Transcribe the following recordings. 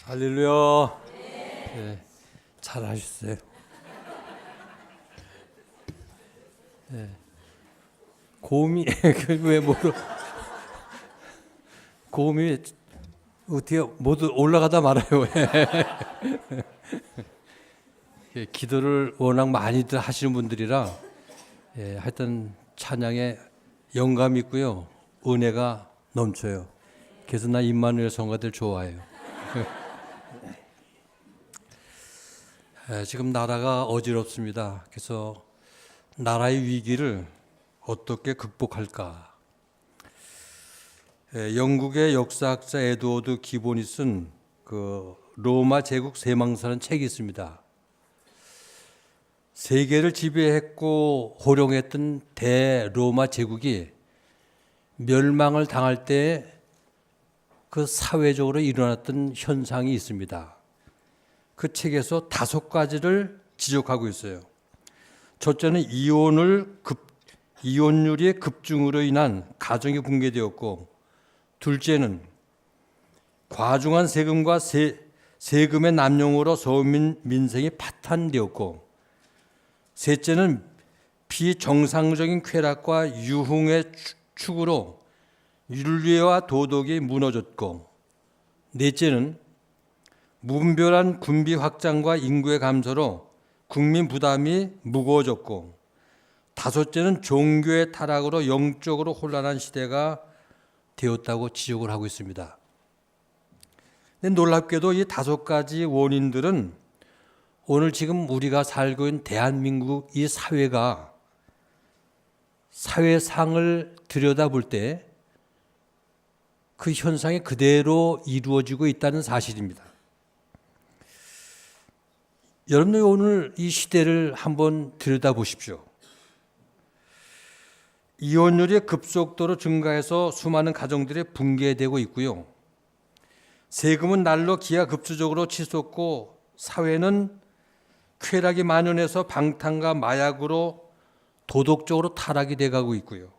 할렐루야. 네, 잘하셨어요. 네. 고음이 왜 모두 고음이 어떻게 모두 올라가다 말아요. 기도를 워낙 많이들 하시는 분들이라 하여튼 찬양에 영감 있고요, 은혜가 넘쳐요. 그래서 나 임마누엘 성가들 좋아해요. 지금 나라가 어지럽습니다. 그래서 나라의 위기를 어떻게 극복할까? 영국의 역사학자 에드워드 기본이 쓴 그 로마 제국 세망사라는 책이 있습니다. 세계를 지배했고 호령했던 대로마 제국이 멸망을 당할 때 그 사회적으로 일어났던 현상이 있습니다. 그 책에서 5가지를 지적하고 있어요. 첫째는 이혼율의 급증으로 인한 가정이 붕괴되었고, 둘째는 과중한 세금과 세금의 남용으로 서민 민생이 파탄되었고, 셋째는 비정상적인 쾌락과 유흥의 축으로 윤리와 도덕이 무너졌고, 넷째는 무분별한 군비 확장과 인구의 감소로 국민 부담이 무거워졌고, 다섯째는 종교의 타락으로 영적으로 혼란한 시대가 되었다고 지적을 하고 있습니다. 근데 놀랍게도 이 5가지 원인들은 오늘 지금 우리가 살고 있는 대한민국 이 사회가 사회상을 들여다볼 때 그 현상이 그대로 이루어지고 있다는 사실입니다. 여러분들 오늘 이 시대를 한번 들여다보십시오. 이혼율이 급속도로 증가해서 수많은 가정들이 붕괴되고 있고요. 세금은 날로 기하급수적으로 치솟고, 사회는 쾌락이 만연해서 방탕과 마약으로 도덕적으로 타락이 돼가고 있고요.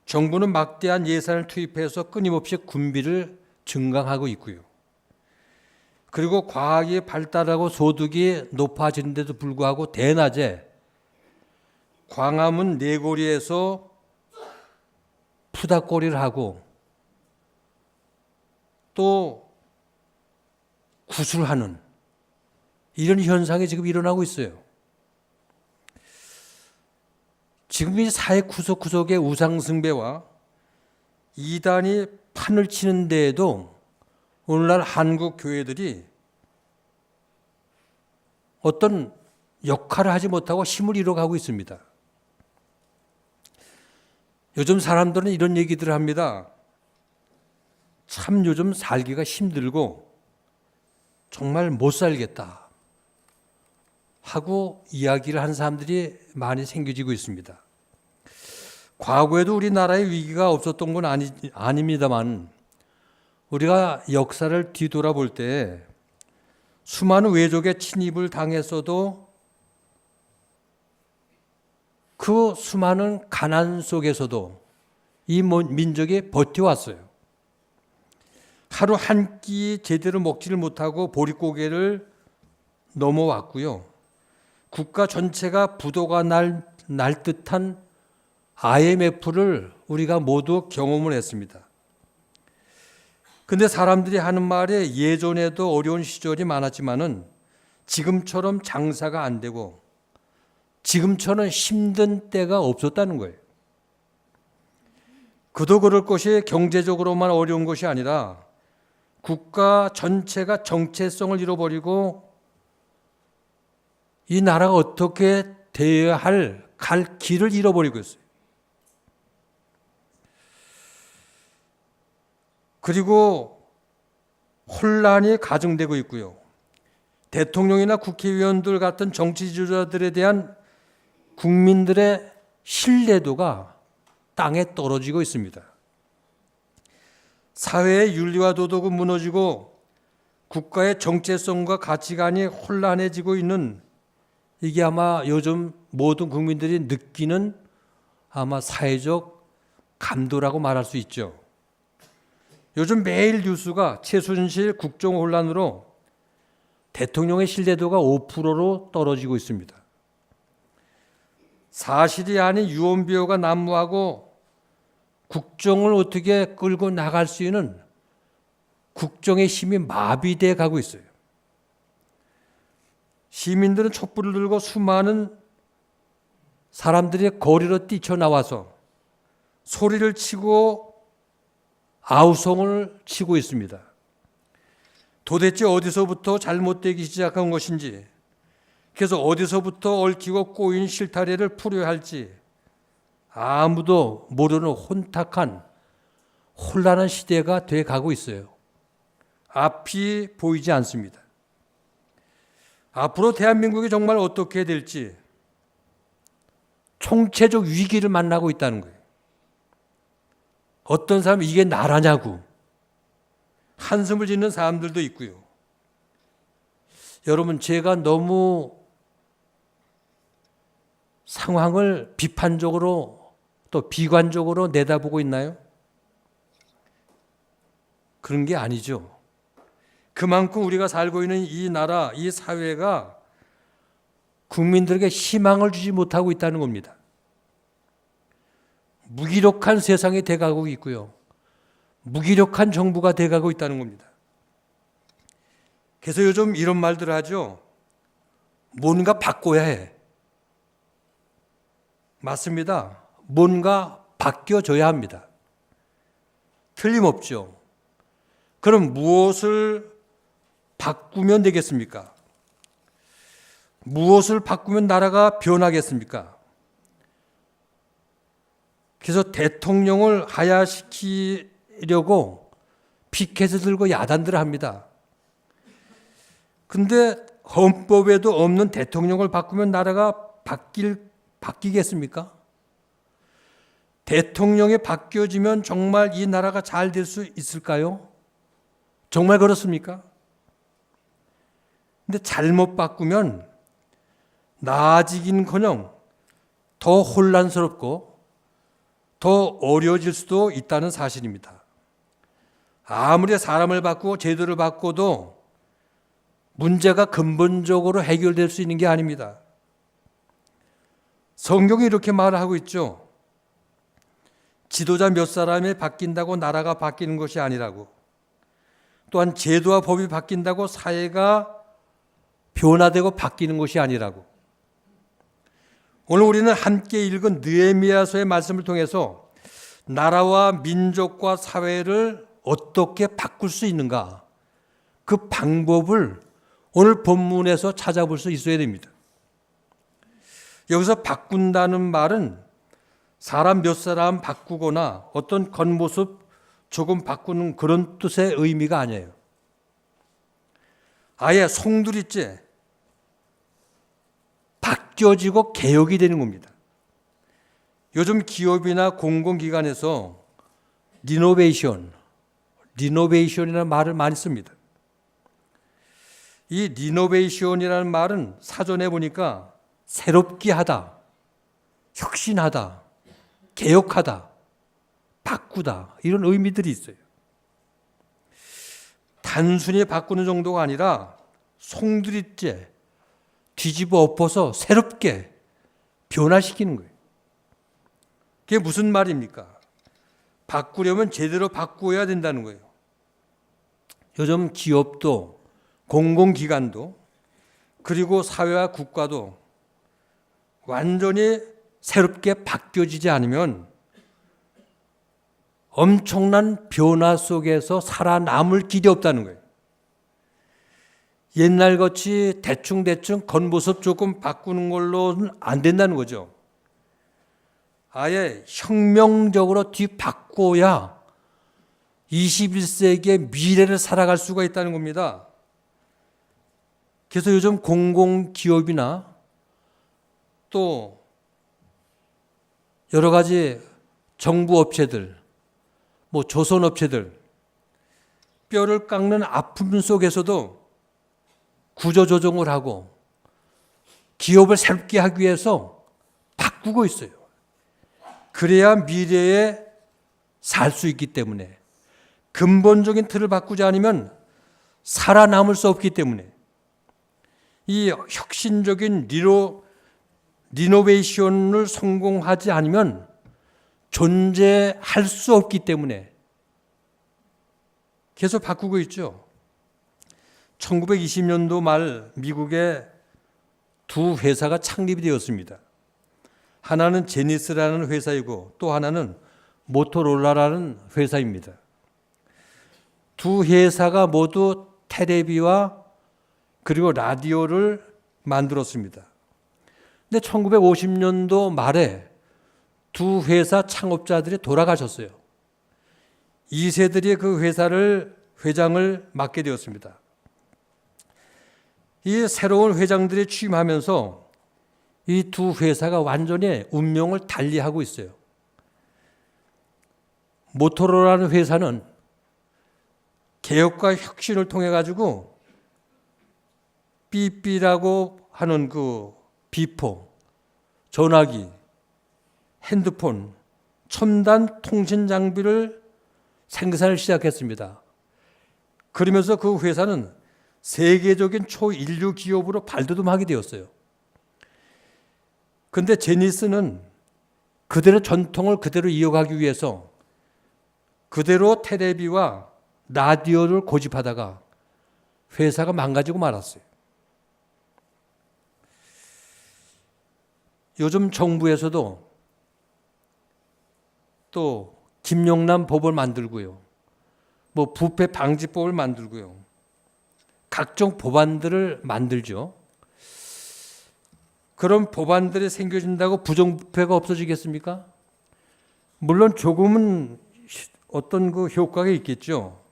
정부는 막대한 예산을 투입해서 끊임없이 군비를 증강하고 있고요. 그리고 과학이 발달하고 소득이 높아지는데도 불구하고 대낮에 광화문 네거리에서 푸닥거리를 하고 또 구술하는 이런 현상이 지금 일어나고 있어요. 지금 이 사회 구석구석의 우상숭배와 이단이 판을 치는 데에도 오늘날 한국 교회들이 어떤 역할을 하지 못하고 힘을 잃어가고 있습니다. 요즘 사람들은 이런 얘기들을 합니다. 참 요즘 살기가 힘들고 정말 못 살겠다 하고 이야기를 하는 사람들이 많이 생겨지고 있습니다. 과거에도 우리나라의 위기가 없었던 건 아닙니다만, 우리가 역사를 뒤돌아볼 때 수많은 외족의 침입을 당했어도 그 수많은 가난 속에서도 이 민족이 버텨왔어요. 하루 한 끼 제대로 먹지를 못하고 보릿고개를 넘어왔고요. 국가 전체가 부도가 날 듯한 IMF를 우리가 모두 경험을 했습니다. 근데 사람들이 하는 말에 예전에도 어려운 시절이 많았지만은 지금처럼 장사가 안 되고 지금처럼 힘든 때가 없었다는 거예요. 그도 그럴 것이 경제적으로만 어려운 것이 아니라 국가 전체가 정체성을 잃어버리고 이 나라가 어떻게 되어야 갈 길을 잃어버리고 있어요. 그리고 혼란이 가중되고 있고요. 대통령이나 국회의원들 같은 정치 지도자들에 대한 국민들의 신뢰도가 땅에 떨어지고 있습니다. 사회의 윤리와 도덕은 무너지고 국가의 정체성과 가치관이 혼란해지고 있는, 이게 아마 요즘 모든 국민들이 느끼는 아마 사회적 감도라고 말할 수 있죠. 요즘 매일 뉴스가 최순실 국정 혼란으로 대통령의 신뢰도가 5%로 떨어지고 있습니다. 사실이 아닌 유언비어가 난무하고 국정을 어떻게 끌고 나갈 수 있는 국정의 힘이 마비돼 가고 있어요. 시민들은 촛불을 들고 수많은 사람들이 거리로 뛰쳐나와서 소리를 치고 아우성을 치고 있습니다. 도대체 어디서부터 잘못되기 시작한 것인지, 그래서 어디서부터 얽히고 꼬인 실타래를 풀어야 할지 아무도 모르는 혼탁한 혼란한 시대가 돼 가고 있어요. 앞이 보이지 않습니다. 앞으로 대한민국이 정말 어떻게 될지 총체적 위기를 만나고 있다는 거예요. 어떤 사람은 이게 나라냐고 한숨을 짓는 사람들도 있고요. 여러분, 제가 너무 상황을 비판적으로 또 비관적으로 내다보고 있나요? 그런 게 아니죠. 그만큼 우리가 살고 있는 이 나라, 이 사회가 국민들에게 희망을 주지 못하고 있다는 겁니다. 무기력한 세상이 돼가고 있고요. 무기력한 정부가 돼가고 있다는 겁니다. 그래서 요즘 이런 말들을 하죠. 뭔가 바꿔야 해. 맞습니다. 뭔가 바뀌어져야 합니다. 틀림없죠. 그럼 무엇을 바꾸면 되겠습니까? 무엇을 바꾸면 나라가 변하겠습니까? 그래서 대통령을 하야시키려고 피켓을 들고 야단들을 합니다. 근데 헌법에도 없는 대통령을 바꾸면 나라가 바뀌겠습니까? 대통령이 바뀌어지면 정말 이 나라가 잘 될 수 있을까요? 정말 그렇습니까? 근데 잘못 바꾸면 나아지긴커녕 더 혼란스럽고 더 어려워질 수도 있다는 사실입니다. 아무리 사람을 바꾸고 제도를 바꿔도 문제가 근본적으로 해결될 수 있는 게 아닙니다. 성경이 이렇게 말하고 있죠. 지도자 몇 사람이 바뀐다고 나라가 바뀌는 것이 아니라고. 또한 제도와 법이 바뀐다고 사회가 변화되고 바뀌는 것이 아니라고. 오늘 우리는 함께 읽은 느헤미야서의 말씀을 통해서 나라와 민족과 사회를 어떻게 바꿀 수 있는가, 그 방법을 오늘 본문에서 찾아볼 수 있어야 됩니다. 여기서 바꾼다는 말은 사람 몇 사람 바꾸거나 어떤 겉모습 조금 바꾸는 그런 뜻의 의미가 아니에요. 아예 송두리째 바뀌어지고 개혁이 되는 겁니다. 요즘 기업이나 공공기관에서 리노베이션이라는 말을 많이 씁니다. 이 리노베이션이라는 말은 사전에 보니까 새롭게 하다, 혁신하다, 개혁하다, 바꾸다, 이런 의미들이 있어요. 단순히 바꾸는 정도가 아니라 송두리째 뒤집어 엎어서 새롭게 변화시키는 거예요. 그게 무슨 말입니까? 바꾸려면 제대로 바꾸어야 된다는 거예요. 요즘 기업도 공공기관도 그리고 사회와 국가도 완전히 새롭게 바뀌어지지 않으면 엄청난 변화 속에서 살아남을 길이 없다는 거예요. 옛날같이 대충 겉모습 조금 바꾸는 걸로는 안 된다는 거죠. 아예 혁명적으로 뒤바꿔야 21세기의 미래를 살아갈 수가 있다는 겁니다. 그래서 요즘 공공기업이나 또 여러 가지 정부 업체들, 조선업체들, 뼈를 깎는 아픔 속에서도 구조조정을 하고 기업을 새롭게 하기 위해서 바꾸고 있어요. 그래야 미래에 살 수 있기 때문에, 근본적인 틀을 바꾸지 않으면 살아남을 수 없기 때문에 이 혁신적인 리노베이션을 성공하지 않으면 존재할 수 없기 때문에 계속 바꾸고 있죠. 1920년도 말 미국에 두 회사가 창립이 되었습니다. 하나는 제니스라는 회사이고 또 하나는 모토로라라는 회사입니다. 두 회사가 모두 테레비와 그리고 라디오를 만들었습니다. 근데 1950년도 말에 두 회사 창업자들이 돌아가셨어요. 2세들이 그 회장을 맡게 되었습니다. 이 새로운 회장들이 취임하면서 이 두 회사가 완전히 운명을 달리하고 있어요. 모토로라는 회사는 개혁과 혁신을 통해 가지고 삐삐라고 하는 그 비포, 전화기, 핸드폰, 첨단 통신 장비를 생산을 시작했습니다. 그러면서 그 회사는 세계적인 초인류 기업으로 발돋움하게 되었어요. 그런데 제니스는 그대로 전통을 그대로 이어가기 위해서 그대로 테레비와 라디오를 고집하다가 회사가 망가지고 말았어요. 요즘 정부에서도 또 김용남 법을 만들고요. 뭐 부패 방지법을 만들고요. 각종 법안들을 만들죠. 그런 법안들이 생겨진다고 부정부패가 없어지겠습니까? 물론 조금은 어떤 그 효과가 있겠죠.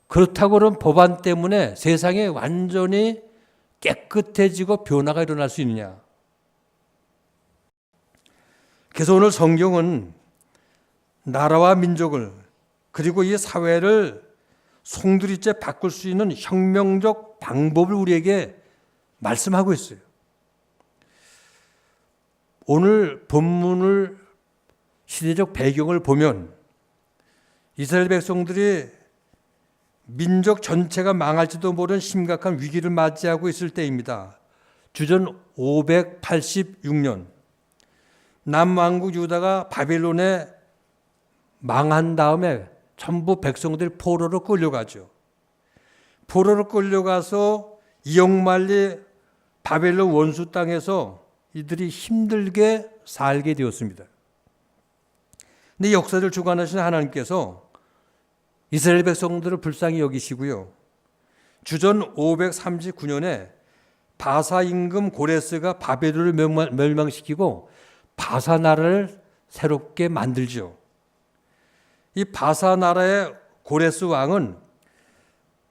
그렇다고 그런 법안 때문에 세상에 완전히 깨끗해지고 변화가 일어날 수 있느냐? 그래서 오늘 성경은 나라와 민족을 그리고 이 사회를 송두리째 바꿀 수 있는 혁명적 방법을 우리에게 말씀하고 있어요. 오늘 본문을 시대적 배경을 보면 이스라엘 백성들이 민족 전체가 망할지도 모르는 심각한 위기를 맞이하고 있을 때입니다. 주전 586년 남왕국 유다가 바벨론에 망한 다음에 전부 백성들이 포로로 끌려가죠. 포로로 끌려가서 이역만리 바벨론 원수 땅에서 이들이 힘들게 살게 되었습니다. 근데 역사를 주관하시는 하나님께서 이스라엘 백성들을 불쌍히 여기시고요. 주전 539년에 바사 임금 고레스가 바벨론을 멸망시키고 바사 나라를 새롭게 만들죠. 이 바사 나라의 고레스 왕은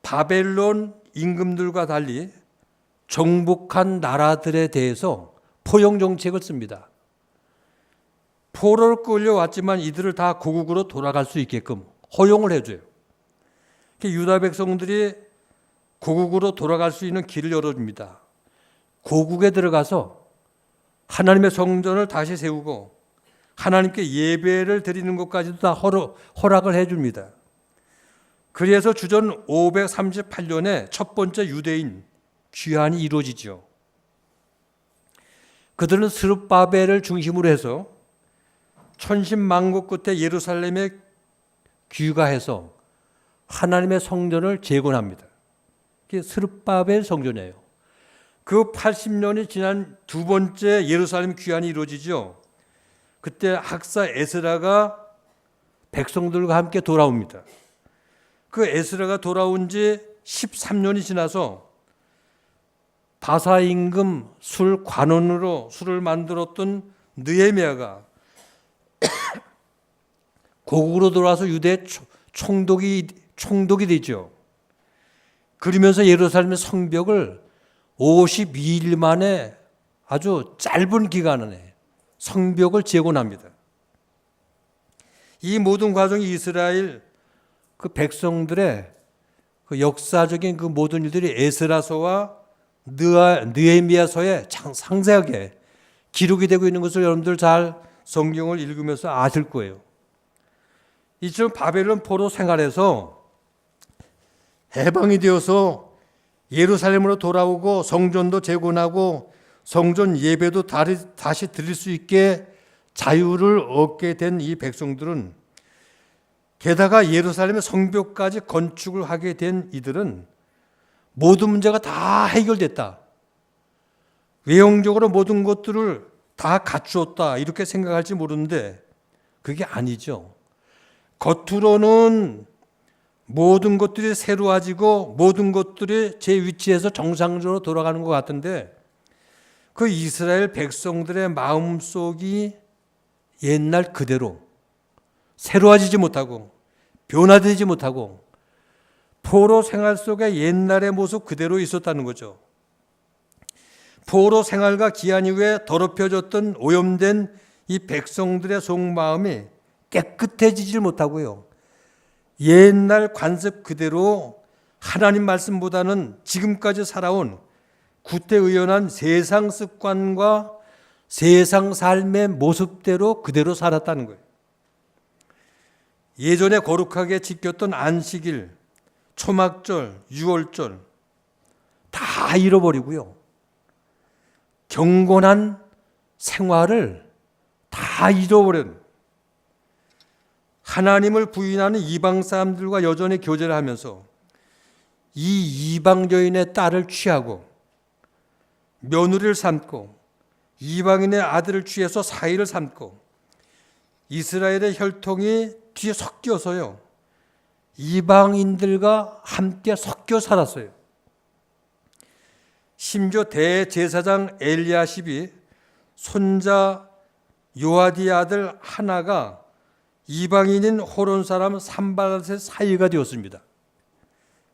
바벨론 임금들과 달리 정복한 나라들에 대해서 포용 정책을 씁니다. 포로를 끌려왔지만 이들을 다 고국으로 돌아갈 수 있게끔 허용을 해줘요. 유다 백성들이 고국으로 돌아갈 수 있는 길을 열어줍니다. 고국에 들어가서 하나님의 성전을 다시 세우고 하나님께 예배를 드리는 것까지도 다 허락을 해줍니다. 그래서 주전 538년에 첫 번째 유대인 귀환이 이루어지죠. 그들은 스룹바벨을 중심으로 해서 천신만고 끝에 예루살렘에 귀가해서 하나님의 성전을 재건합니다. 그게 스룹바벨 성전이에요. 그 80년이 지난 두 번째 예루살렘 귀환이 이루어지죠. 그때 학사 에스라가 백성들과 함께 돌아옵니다. 그 에스라가 돌아온 지 13년이 지나서 바사 임금 술 관원으로 술을 만들었던 느헤미야가 고국으로 돌아와서 유대 총독이 되죠. 그러면서 예루살렘의 성벽을 52일 만에 아주 짧은 기간 안에 성벽을 재건합니다. 이 모든 과정이 이스라엘 그 백성들의 그 역사적인 그 모든 일들이 에스라서와 느헤미야서에 상세하게 기록이 되고 있는 것을 여러분들 잘 성경을 읽으면서 아실 거예요. 이처럼 바벨론 포로 생활에서 해방이 되어서 예루살렘으로 돌아오고 성전도 재건하고 성전 예배도 다시 드릴 수 있게 자유를 얻게 된 이 백성들은, 게다가 예루살렘의 성벽까지 건축을 하게 된 이들은 모든 문제가 다 해결됐다, 외형적으로 모든 것들을 다 갖추었다, 이렇게 생각할지 모르는데 그게 아니죠. 겉으로는 모든 것들이 새로워지고 모든 것들이 제 위치에서 정상적으로 돌아가는 것 같은데 그 이스라엘 백성들의 마음속이 옛날 그대로 새로워지지 못하고 변화되지 못하고 포로 생활 속에 옛날의 모습 그대로 있었다는 거죠. 포로 생활과 기한 이후에 더럽혀졌던 오염된 이 백성들의 속마음이 깨끗해지질 못하고요, 옛날 관습 그대로 하나님 말씀보다는 지금까지 살아온 구태의연한 세상 습관과 세상 삶의 모습대로 그대로 살았다는 거예요. 예전에 거룩하게 지켰던 안식일, 초막절, 유월절 다 잃어버리고요, 경건한 생활을 다 잃어버린, 하나님을 부인하는 이방 사람들과 여전히 교제를 하면서 이 이방 여인의 딸을 취하고 며느리를 삼고 이방인의 아들을 취해서 사위를 삼고 이스라엘의 혈통이 뒤에 섞여서요, 이방인들과 함께 섞여 살았어요. 심지어 대제사장 엘리야십이 손자 요아디의 아들 하나가 이방인인 호론 사람 산발랏의 사위가 되었습니다.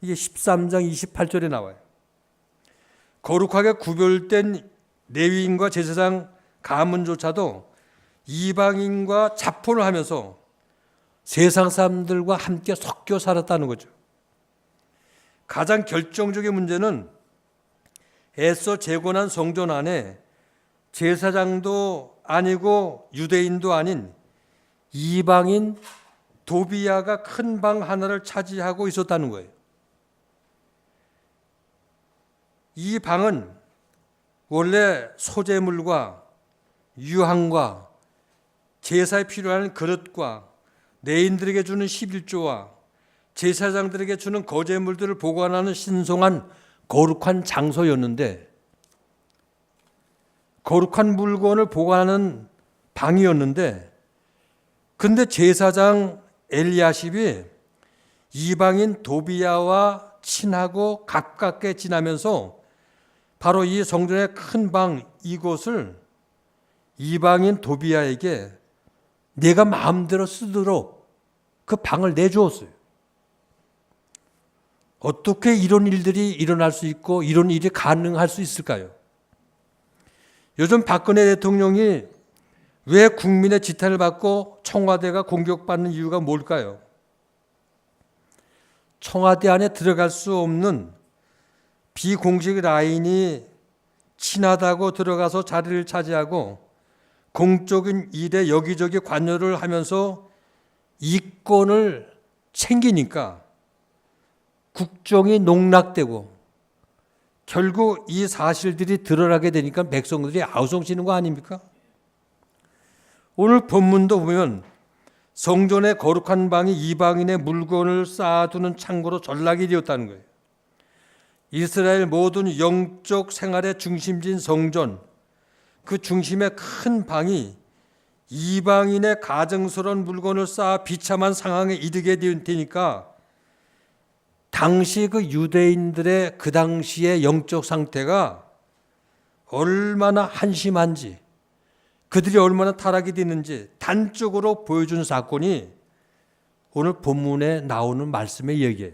이게 13장 28절에 나와요. 거룩하게 구별된 레위인과 제사장 가문조차도 이방인과 자포를 하면서 세상 사람들과 함께 섞여 살았다는 거죠. 가장 결정적인 문제는 애써 재건한 성전 안에 제사장도 아니고 유대인도 아닌 이방인 도비야가 큰 방 하나를 차지하고 있었다는 거예요. 이 방은 원래 소재물과 유황과 제사에 필요한 그릇과 레인들에게 주는 11조와 제사장들에게 주는 거제물들을 보관하는 신성한 거룩한 장소였는데, 거룩한 물건을 보관하는 방이었는데, 근데 제사장 엘리야십이 이방인 도비야와 친하고 가깝게 지나면서 바로 이 성전의 큰 방 이곳을 이방인 도비야에게 내가 마음대로 쓰도록 그 방을 내주었어요. 어떻게 이런 일들이 일어날 수 있고 이런 일이 가능할 수 있을까요? 요즘 박근혜 대통령이 왜 국민의 지탄을 받고 청와대가 공격받는 이유가 뭘까요? 청와대 안에 들어갈 수 없는 비공식 라인이 친하다고 들어가서 자리를 차지하고 공적인 일에 여기저기 관여를 하면서 이권을 챙기니까 국정이 농락되고 결국 이 사실들이 드러나게 되니까 백성들이 아우성치는 거 아닙니까? 오늘 본문도 보면 성전의 거룩한 방이 이방인의 물건을 쌓아두는 창고로 전락이 되었다는 거예요. 이스라엘 모든 영적 생활의 중심지인 성전, 그 중심의 큰 방이 이방인의 가증스러운 물건을 쌓아 비참한 상황에 이르게 되니까 당시 그 유대인들의 그 당시의 영적 상태가 얼마나 한심한지, 그들이 얼마나 타락이 됐는지 단적으로 보여준 사건이 오늘 본문에 나오는 말씀의 얘기예요.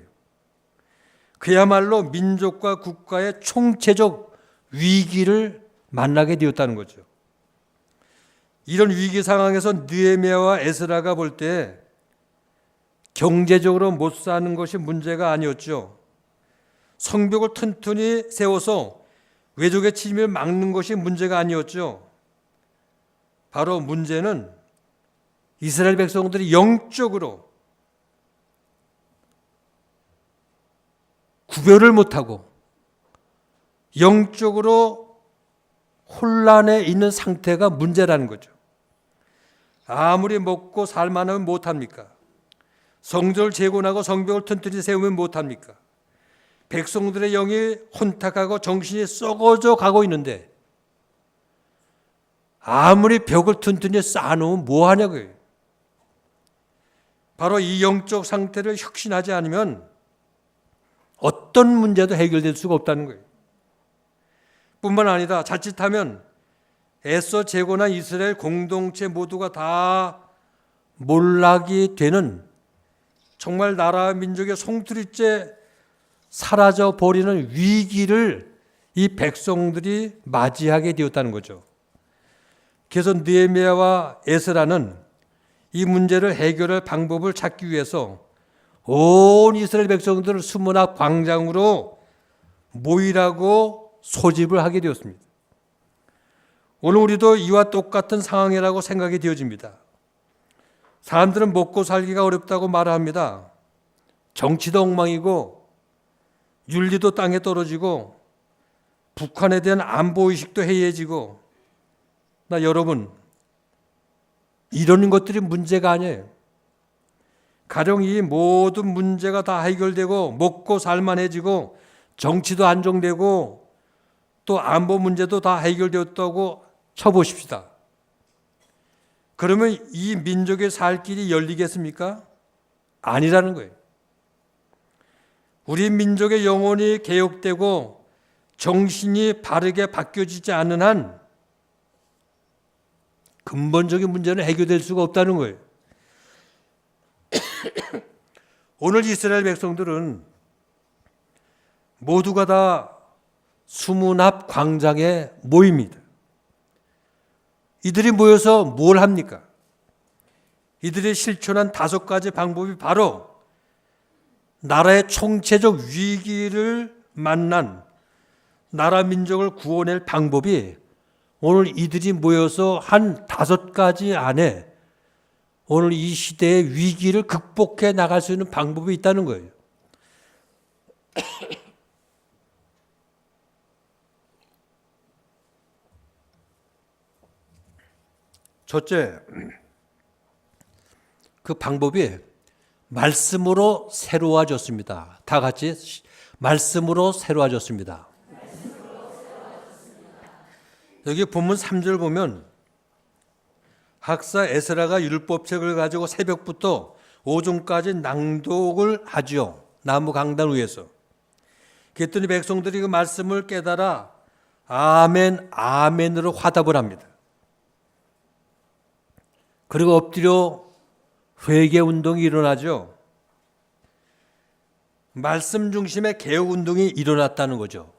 그야말로 민족과 국가의 총체적 위기를 만나게 되었다는 거죠. 이런 위기 상황에서 느헤미야와 에스라가 볼 때 경제적으로 못 사는 것이 문제가 아니었죠. 성벽을 튼튼히 세워서 외적의 침입을 막는 것이 문제가 아니었죠. 바로 문제는 이스라엘 백성들이 영적으로 구별을 못하고 영적으로 혼란에 있는 상태가 문제라는 거죠. 아무리 먹고 살만하면 못합니까? 성전을 재건하고 성벽을 튼튼히 세우면 못합니까? 백성들의 영이 혼탁하고 정신이 썩어져 가고 있는데 아무리 벽을 튼튼히 쌓아놓으면 뭐하냐고요. 바로 이 영적 상태를 혁신하지 않으면 어떤 문제도 해결될 수가 없다는 거예요. 뿐만 아니라 자칫하면 애써 재건한 이스라엘 공동체 모두가 다 몰락이 되는 정말 나라 민족의 송두리째 사라져 버리는 위기를 이 백성들이 맞이하게 되었다는 거죠. 그래서 느헤미야와 에스라는 이 문제를 해결할 방법을 찾기 위해서 온 이스라엘 백성들을 수문 앞 광장으로 모이라고 소집을 하게 되었습니다. 오늘 우리도 이와 똑같은 상황이라고 생각이 되어집니다. 사람들은 먹고 살기가 어렵다고 말합니다. 정치도 엉망이고 윤리도 땅에 떨어지고 북한에 대한 안보의식도 해이해지고 여러분, 이런 것들이 문제가 아니에요. 가령 이 모든 문제가 다 해결되고 먹고 살만해지고 정치도 안정되고 또 안보 문제도 다 해결되었다고 쳐보십시다. 그러면 이 민족의 살 길이 열리겠습니까? 아니라는 거예요. 우리 민족의 영혼이 개혁되고 정신이 바르게 바뀌어지지 않는 한 근본적인 문제는 해결될 수가 없다는 거예요. 오늘 이스라엘 백성들은 모두가 다 수문 앞 광장에 모입니다. 이들이 모여서 뭘 합니까? 이들이 실천한 5가지 방법이 바로 나라의 총체적 위기를 만난 나라 민족을 구원할 방법이 오늘 이들이 모여서 한 5가지 안에 오늘 이 시대의 위기를 극복해 나갈 수 있는 방법이 있다는 거예요. 첫째, 그 방법이 말씀으로 새로워졌습니다. 다 같이 말씀으로 새로워졌습니다. 여기 본문 3절 보면 학사 에스라가 율법책을 가지고 새벽부터 오전까지 낭독을 하죠. 나무 강단 위에서. 그랬더니 백성들이 그 말씀을 깨달아 아멘, 아멘으로 화답을 합니다. 그리고 엎드려 회개 운동이 일어나죠. 말씀 중심의 개혁 운동이 일어났다는 거죠.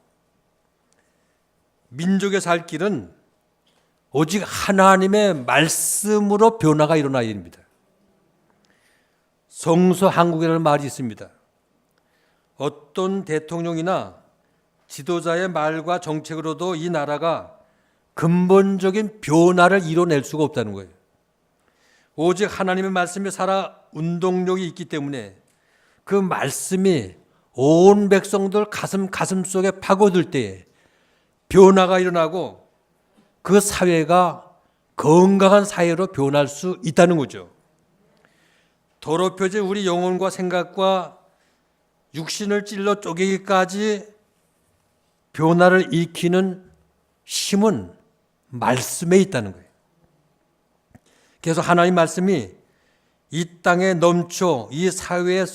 민족의 살 길은 오직 하나님의 말씀으로 변화가 일어나야 됩니다. 성서 한국이라는 말이 있습니다. 어떤 대통령이나 지도자의 말과 정책으로도 이 나라가 근본적인 변화를 이뤄낼 수가 없다는 거예요. 오직 하나님의 말씀이 살아 운동력이 있기 때문에 그 말씀이 온 백성들 가슴 속에 파고들 때에 변화가 일어나고 그 사회가 건강한 사회로 변할 수 있다는 거죠. 더럽혀진 우리 영혼과 생각과 육신을 찔러 쪼개기까지 변화를 일으키는 힘은 말씀에 있다는 거예요. 그래서 하나님 말씀이 이 땅에 넘쳐 이 사회에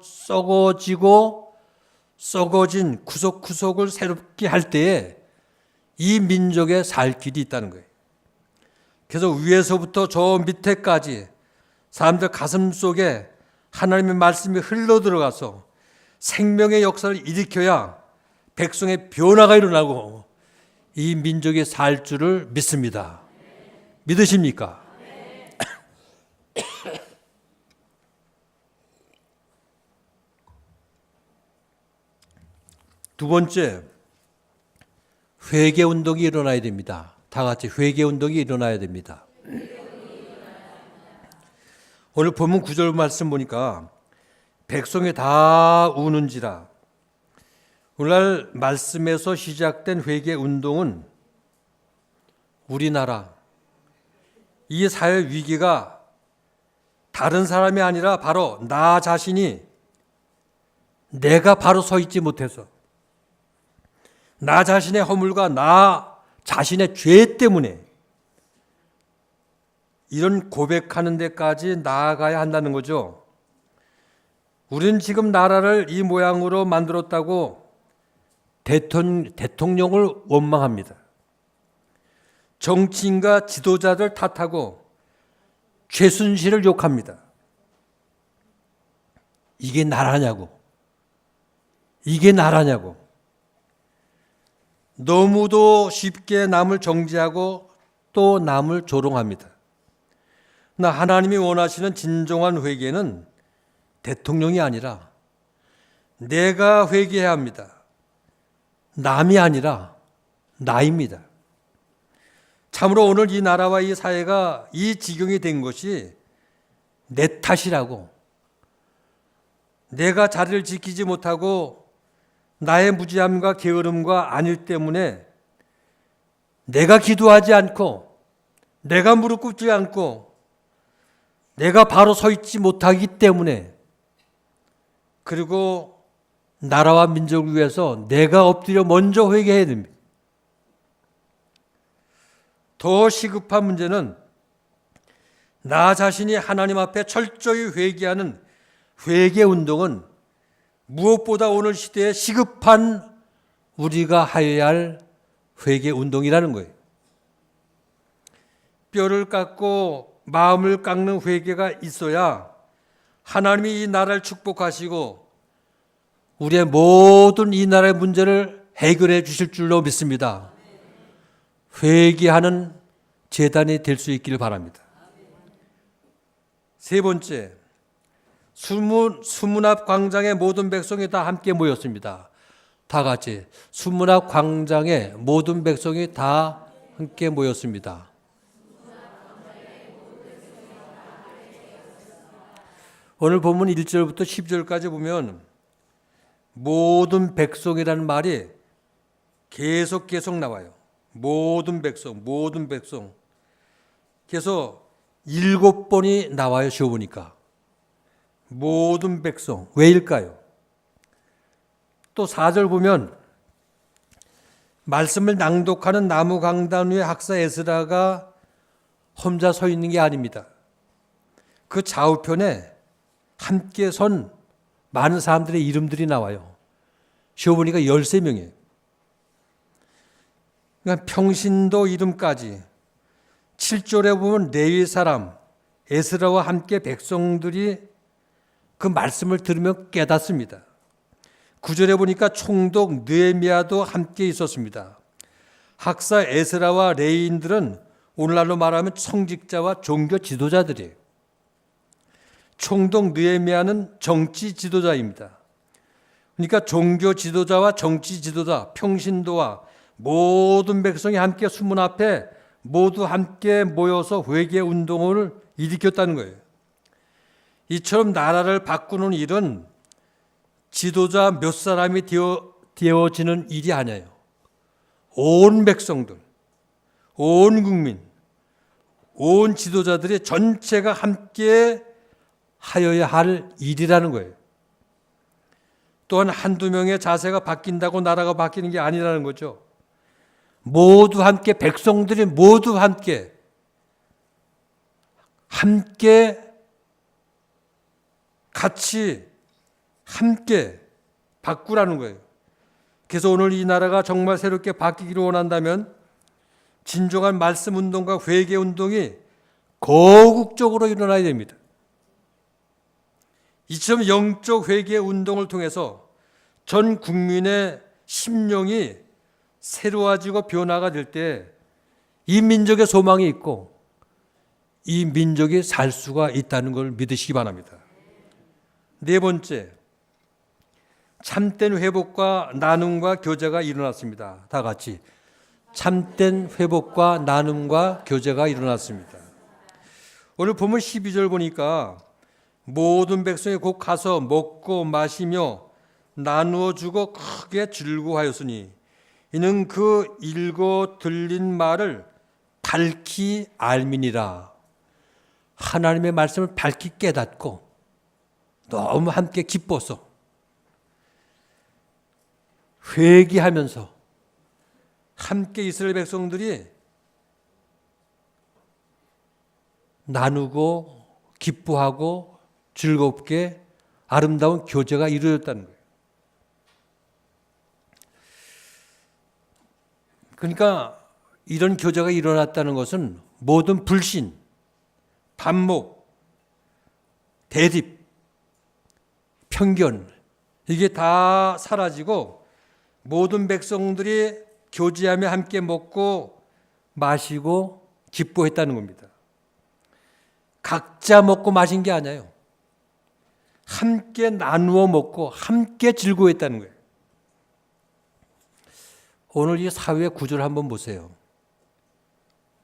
썩어지고 썩어진 구석구석을 새롭게 할 때에 이 민족의 살 길이 있다는 거예요. 그래서 위에서부터 저 밑에까지 사람들 가슴 속에 하나님의 말씀이 흘러 들어가서 생명의 역사를 일으켜야 백성의 변화가 일어나고 이 민족이 살 줄을 믿습니다. 믿으십니까? 두 번째, 회개 운동이 일어나야 됩니다. 다 같이 회개 운동이 일어나야 됩니다. 오늘 본문 9절 말씀 보니까 백성이 다 우는지라 오늘 말씀에서 시작된 회개 운동은 우리나라 이 사회 위기가 다른 사람이 아니라 바로 나 자신이 내가 바로 서 있지 못해서 나 자신의 허물과 나 자신의 죄 때문에 이런 고백하는 데까지 나아가야 한다는 거죠. 우리는 지금 나라를 이 모양으로 만들었다고 대통령을 원망합니다. 정치인과 지도자들 탓하고 최순실을 욕합니다. 이게 나라냐고. 이게 나라냐고. 너무도 쉽게 남을 정죄하고 또 남을 조롱합니다. 그러나 하나님이 원하시는 진정한 회개는 대통령이 아니라 내가 회개해야 합니다. 남이 아니라 나입니다. 참으로 오늘 이 나라와 이 사회가 이 지경이 된 것이 내 탓이라고, 내가 자리를 지키지 못하고 나의 무지함과 게으름과 안일 때문에 내가 기도하지 않고 내가 무릎 꿇지 않고 내가 바로 서 있지 못하기 때문에, 그리고 나라와 민족을 위해서 내가 엎드려 먼저 회개해야 됩니다. 더 시급한 문제는 나 자신이 하나님 앞에 철저히 회개하는 회개 운동은 무엇보다 오늘 시대에 시급한 우리가 하여야 할 회개 운동이라는 거예요. 뼈를 깎고 마음을 깎는 회개가 있어야 하나님이 이 나라를 축복하시고 우리의 모든 이 나라의 문제를 해결해 주실 줄로 믿습니다. 회개하는 재단이 될 수 있기를 바랍니다. 세 번째, 수문 앞 광장에 모든 백성이 다 함께 모였습니다. 다 같이 수문 앞 광장에 모든 백성이 다 함께 모였습니다. 오늘 본문 1절부터 10절까지 보면 모든 백성이라는 말이 계속 나와요. 모든 백성. 그래서 7번이 나와요. 쉬어보니까. 모든 백성. 왜일까요? 또 4절 보면 말씀을 낭독하는 나무 강단 위에 학사 에스라가 혼자 서 있는 게 아닙니다. 그 좌우편에 함께 선 많은 사람들의 이름들이 나와요. 쉬어보니까 13명이에요. 그러니까 평신도 이름까지 7절에 보면 레위 사람 에스라와 함께 백성들이 그 말씀을 들으며 깨닫습니다. 9절에 보니까 총독 느헤미야도 함께 있었습니다. 학사 에스라와 레위인들은 오늘날로 말하면 청직자와 종교 지도자들이에요. 총독 느헤미야는 정치 지도자입니다. 그러니까 종교 지도자와 정치 지도자, 평신도와 모든 백성이 함께 수문 앞에 모두 함께 모여서 회개 운동을 일으켰다는 거예요. 이처럼 나라를 바꾸는 일은 지도자 몇 사람이 되어지는 일이 아니에요. 온 백성들, 온 국민, 온 지도자들이 전체가 함께 하여야 할 일이라는 거예요. 또한 한두 명의 자세가 바뀐다고 나라가 바뀌는 게 아니라는 거죠. 모두 함께, 백성들이 모두 함께 같이 함께 바꾸라는 거예요. 그래서 오늘 이 나라가 정말 새롭게 바뀌기를 원한다면 진정한 말씀 운동과 회개 운동이 거국적으로 일어나야 됩니다. 이처럼 영적 회개 운동을 통해서 전 국민의 심령이 새로워지고 변화가 될 때 이 민족의 소망이 있고 이 민족이 살 수가 있다는 걸 믿으시기 바랍니다. 네 번째, 참된 회복과 나눔과 교제가 일어났습니다. 다 같이 참된 회복과 나눔과 교제가 일어났습니다. 오늘 보면 12절 보니까 모든 백성이 곧 가서 먹고 마시며 나누어 주고 크게 즐거워하였으니 이는 그 읽어 들린 말을 밝히 알미니라. 하나님의 말씀을 밝히 깨닫고 너무 함께 기뻐서 회개하면서 함께 이스라엘 백성들이 나누고 기뻐하고 즐겁게 아름다운 교제가 이루어졌다는 거예요. 그러니까 이런 교제가 일어났다는 것은 모든 불신, 반목, 대립, 편견 이게 다 사라지고 모든 백성들이 교제하며 함께 먹고 마시고 기뻐했다는 겁니다. 각자 먹고 마신 게 아니에요. 함께 나누어 먹고 함께 즐거워했다는 거예요. 오늘 이 사회 구조를 한번 보세요.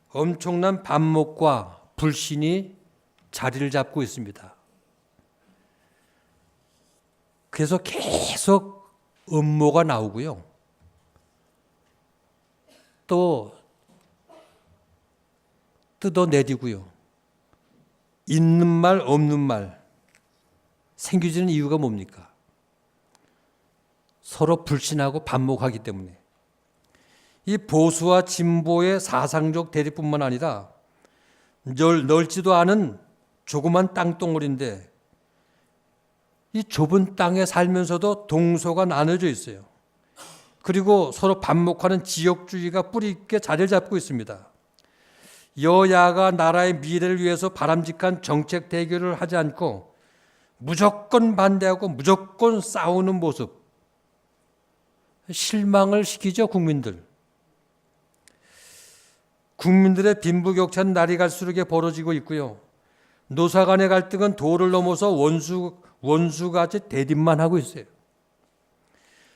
엄청난 반목과 불신이 자리를 잡고 있습니다. 그래서 계속 음모가 나오고요. 또 뜯어내리고요. 있는 말 없는 말 생기지는 이유가 뭡니까? 서로 불신하고 반목하기 때문에. 이 보수와 진보의 사상적 대립뿐만 아니라 넓지도 않은 조그만 땅덩어리인데 이 좁은 땅에 살면서도 동서가 나눠져 있어요. 그리고 서로 반목하는 지역주의가 뿌리 있게 자리를 잡고 있습니다. 여야가 나라의 미래를 위해서 바람직한 정책 대결을 하지 않고 무조건 반대하고 무조건 싸우는 모습, 실망을 시키죠, 국민들. 국민들의 빈부격차는 날이 갈수록 벌어지고 있고요. 노사 간의 갈등은 도를 넘어서 원수같이 대립만 하고 있어요.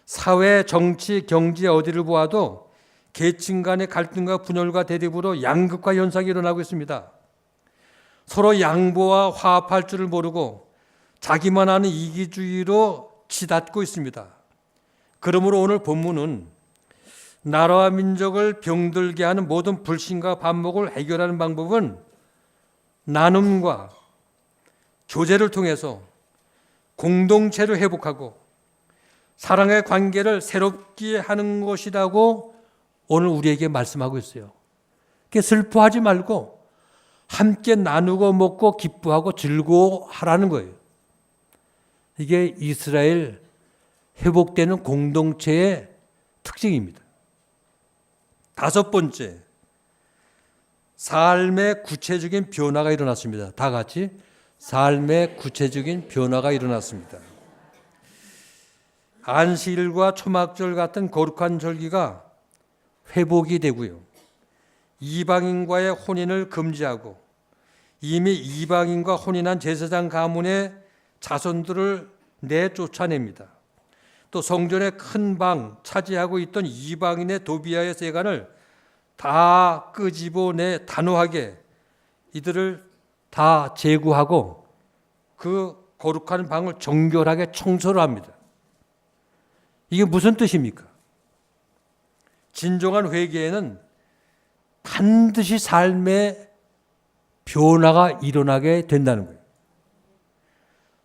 사회, 정치, 경제 어디를 보아도 계층 간의 갈등과 분열과 대립으로 양극화 현상이 일어나고 있습니다. 서로 양보와 화합할 줄을 모르고 자기만 아는 이기주의로 치닫고 있습니다. 그러므로 오늘 본문은 나라와 민족을 병들게 하는 모든 불신과 반목을 해결하는 방법은 나눔과 교제를 통해서 공동체를 회복하고 사랑의 관계를 새롭게 하는 것이라고 오늘 우리에게 말씀하고 있어요. 그러니까 슬퍼하지 말고 함께 나누고 먹고 기뻐하고 즐거워하라는 거예요. 이게 이스라엘 회복되는 공동체의 특징입니다. 다섯 번째, 삶의 구체적인 변화가 일어났습니다. 다 같이 삶의 구체적인 변화가 일어났습니다. 안식일과 초막절 같은 거룩한 절기가 회복이 되고요. 이방인과의 혼인을 금지하고 이미 이방인과 혼인한 제사장 가문의 자손들을 내쫓아냅니다. 또 성전의 큰 방 차지하고 있던 이방인의 도비아의 세간을 다 끄집어내 단호하게 이들을 다 제거하고 그 거룩한 방을 정결하게 청소를 합니다. 이게 무슨 뜻입니까? 진정한 회개에는 반드시 삶의 변화가 일어나게 된다는 거예요.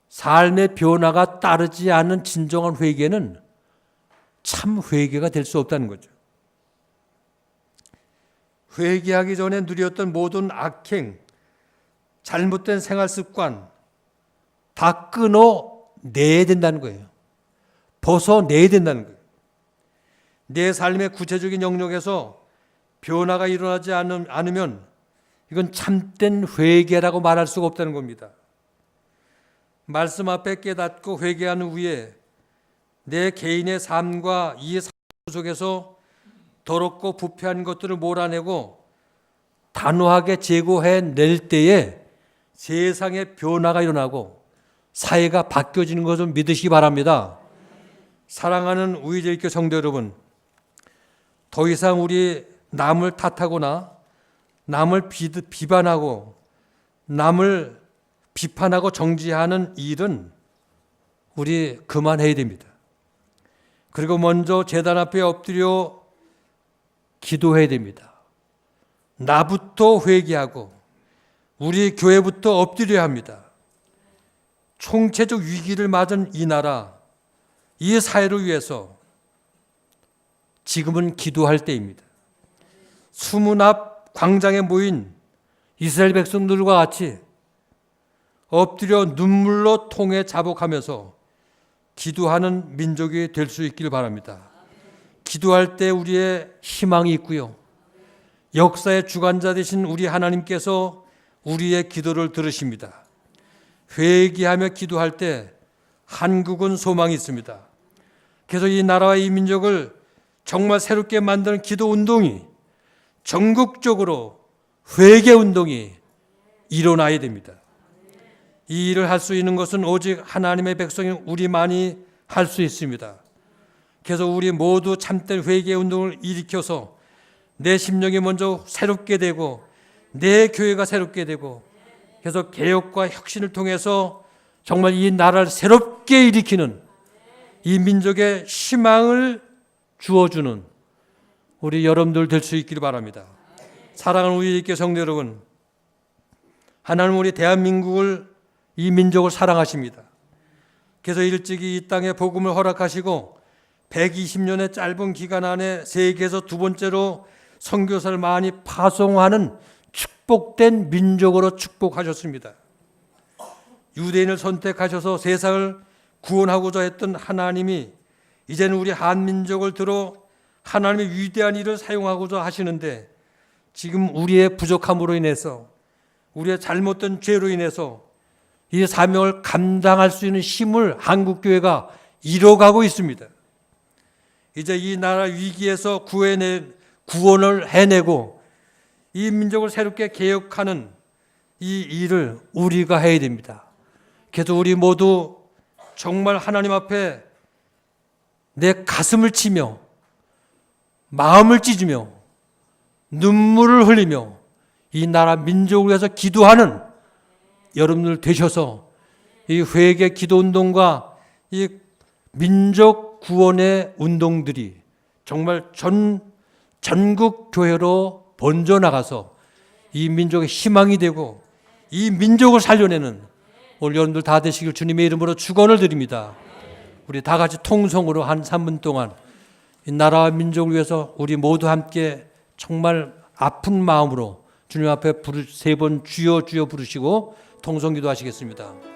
삶의 변화가 따르지 않은 진정한 회개는 참 회개가 될 수 없다는 거죠. 회개하기 전에 누렸던 모든 악행, 잘못된 생활 습관 다 끊어내야 된다는 거예요. 벗어내야 된다는 거예요. 내 삶의 구체적인 영역에서 변화가 일어나지 않으면 이건 참된 회개라고 말할 수가 없다는 겁니다. 말씀 앞에 깨닫고 회개하는 후에 내 개인의 삶과 이 삶 속에서 더럽고 부패한 것들을 몰아내고 단호하게 제거해낼 때에 세상의 변화가 일어나고 사회가 바뀌어지는 것을 믿으시기 바랍니다. 사랑하는 우리제일교 성도 여러분, 더 이상 우리 남을 탓하거나 남을 비판하고 남을 비판하고 정지하는 일은 우리 그만해야 됩니다. 그리고 먼저 제단 앞에 엎드려 기도해야 됩니다. 나부터 회개하고 우리 교회부터 엎드려야 합니다. 총체적 위기를 맞은 이 나라, 이 사회를 위해서 지금은 기도할 때입니다. 수문 앞 광장에 모인 이스라엘 백성들과 같이 엎드려 눈물로 통해 자복하면서 기도하는 민족이 될 수 있기를 바랍니다. 기도할 때 우리의 희망이 있고요. 역사의 주관자 되신 우리 하나님께서 우리의 기도를 들으십니다. 회개하며 기도할 때 한국은 소망이 있습니다. 그래서 이 나라와 이 민족을 정말 새롭게 만드는 기도 운동이 전국적으로 회개 운동이 일어나야 됩니다. 이 일을 할 수 있는 것은 오직 하나님의 백성인 우리만이 할 수 있습니다. 그래서 우리 모두 참된 회개 운동을 일으켜서 내 심령이 먼저 새롭게 되고 내 교회가 새롭게 되고 그래서 개혁과 혁신을 통해서 정말 이 나라를 새롭게 일으키는 이 민족의 희망을 주어주는 우리 여러분들 될 수 있기를 바랍니다. 사랑하는 우리 교회 성도 여러분, 하나님은 우리 대한민국을 이 민족을 사랑하십니다. 그래서 일찍이 이 땅에 복음을 허락하시고 120년의 짧은 기간 안에 세계에서 두 번째로 선교사를 많이 파송하는 축복된 민족으로 축복하셨습니다. 유대인을 선택하셔서 세상을 구원하고자 했던 하나님이 이제는 우리 한민족을 들어 하나님의 위대한 일을 사용하고자 하시는데 지금 우리의 부족함으로 인해서 우리의 잘못된 죄로 인해서 이 사명을 감당할 수 있는 힘을 한국교회가 잃어가고 있습니다. 이제 이 나라 위기에서 구원을 해내고 이 민족을 새롭게 개혁하는 이 일을 우리가 해야 됩니다. 그래서 우리 모두 정말 하나님 앞에 내 가슴을 치며 마음을 찢으며 눈물을 흘리며 이 나라 민족을 위해서 기도하는 여러분들 되셔서 이 회개 기도 운동과 이 민족 구원의 운동들이 정말 전국 교회로 번져나가서 이 민족의 희망이 되고 이 민족을 살려내는 오늘 여러분들 다 되시길 주님의 이름으로 축원을 드립니다. 우리 다 같이 통성으로 한 3분 동안 이 나라와 민족을 위해서 우리 모두 함께 정말 아픈 마음으로 주님 앞에 3번 주여 주여 부르시고 통성기도 하시겠습니다.